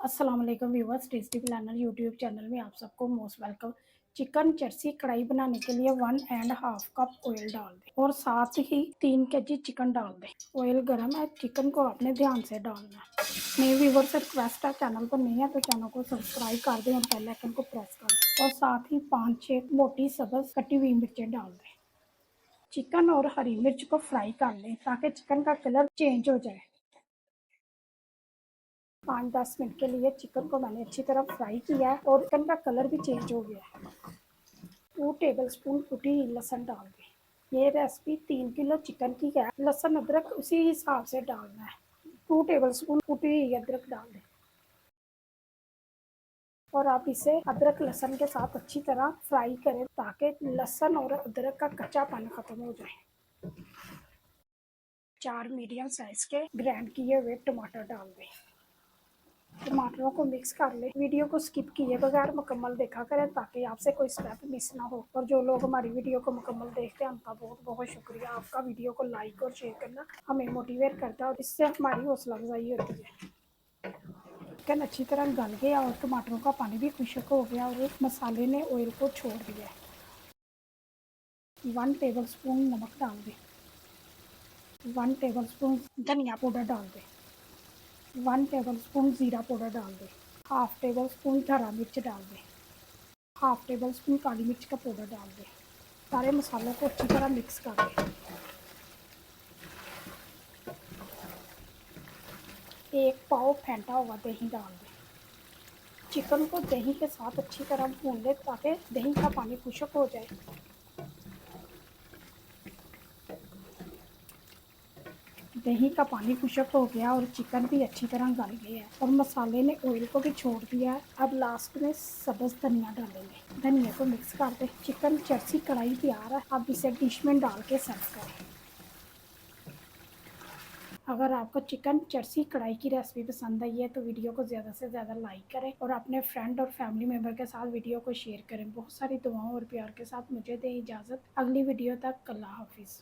अस्सलाम वालेकुम viewers, tasty planner YouTube channel में आप सबको मोस्ट वेलकम। चिकन चर्सी कढ़ाई बनाने के लिए 1.5 कप ऑयल डाल दें और साथ ही 3 केजी चिकन डाल दें। ऑयल गर्म है, चिकन को अपने ध्यान से डालना है। मेरे व्यूअर्स से रिक्वेस्ट है, चैनल पर नहीं है तो चैनल को सब्सक्राइब कर दें और बेल आइकन को प्रेस कर दें और साथ ही 5-6 मोटी सब्ज कटी हुई मिर्चें डाल दें। चिकन और हरी मिर्च को फ्राई कर लें ताकि चिकन का कलर चेंज हो जाए। 5-10 मिनट के लिए चिकन को मैंने अच्छी तरह फ्राई किया है और चिकन का कलर भी चेंज हो गया है। 2 टेबलस्पून कुटी हुई लहसुन डाल दें। ये रेसिपी 3 किलो चिकन की है। लहसुन अदरक उसी हिसाब से डालना है। 2 टेबलस्पून कुटी हुई अदरक डाल दें और आप इसे अदरक लहसुन के साथ अच्छी तरह फ्राई करें ताकि लहसुन और अदरक का कच्चापन खत्म हो जाए। 4 मीडियम साइज के ग्राइंड किए हुए टमाटर डाल दें। टमाटरों को मिक्स कर ले। वीडियो को स्किप किए बगैर मुकम्मल देखा करें ताकि आपसे कोई स्टेप मिस ना हो। और जो लोग हमारी वीडियो को मुकम्मल देखते हैं उनका बहुत बहुत शुक्रिया। आपका वीडियो को लाइक और शेयर करना हमें मोटिवेट करता है और इससे हमारी हौसला अफजाई होती है। चिकन अच्छी तरह गल गया और टमाटरों का पानी भी खुश्क हो गया और मसाले ने ऑयल को छोड़ दिया। 1 टेबल स्पून नमक डाल दें। 1 टेबल स्पून धनिया पाउडर डाल दें। 1 टेबल स्पून ज़ीरा पाउडर डाल दें। हाफ टेबल स्पून हरा मिर्च डाल दें। हाफ टेबल स्पून काली मिर्च का पाउडर डाल दें। सारे मसालों को अच्छी तरह मिक्स कर दें। 1 पाव फेंटा हुआ दही डाल दें। चिकन को दही के साथ अच्छी तरह भून लें ताकि दही का पानी खुश्क हो जाए। दही का पानी खुश्क हो गया और चिकन भी अच्छी तरह गल गया है और मसाले ने ऑयल को भी छोड़ दिया है। अब लास्ट में सब्ज़ धनिया डालेंगे। धनिया को मिक्स कर दें। चिकन चर्सी कढ़ाई तैयार है। अब इसे डिश में डाल के सर्व करें। अगर आपको चिकन चर्सी कढ़ाई की रेसिपी पसंद आई है तो वीडियो को ज़्यादा से ज़्यादा लाइक करें और अपने फ्रेंड और फैमिली मेम्बर के साथ वीडियो को शेयर करें। बहुत सारी दुआओं और प्यार के साथ मुझे दें इजाज़त। अगली वीडियो तक अल्लाह हाफिज़।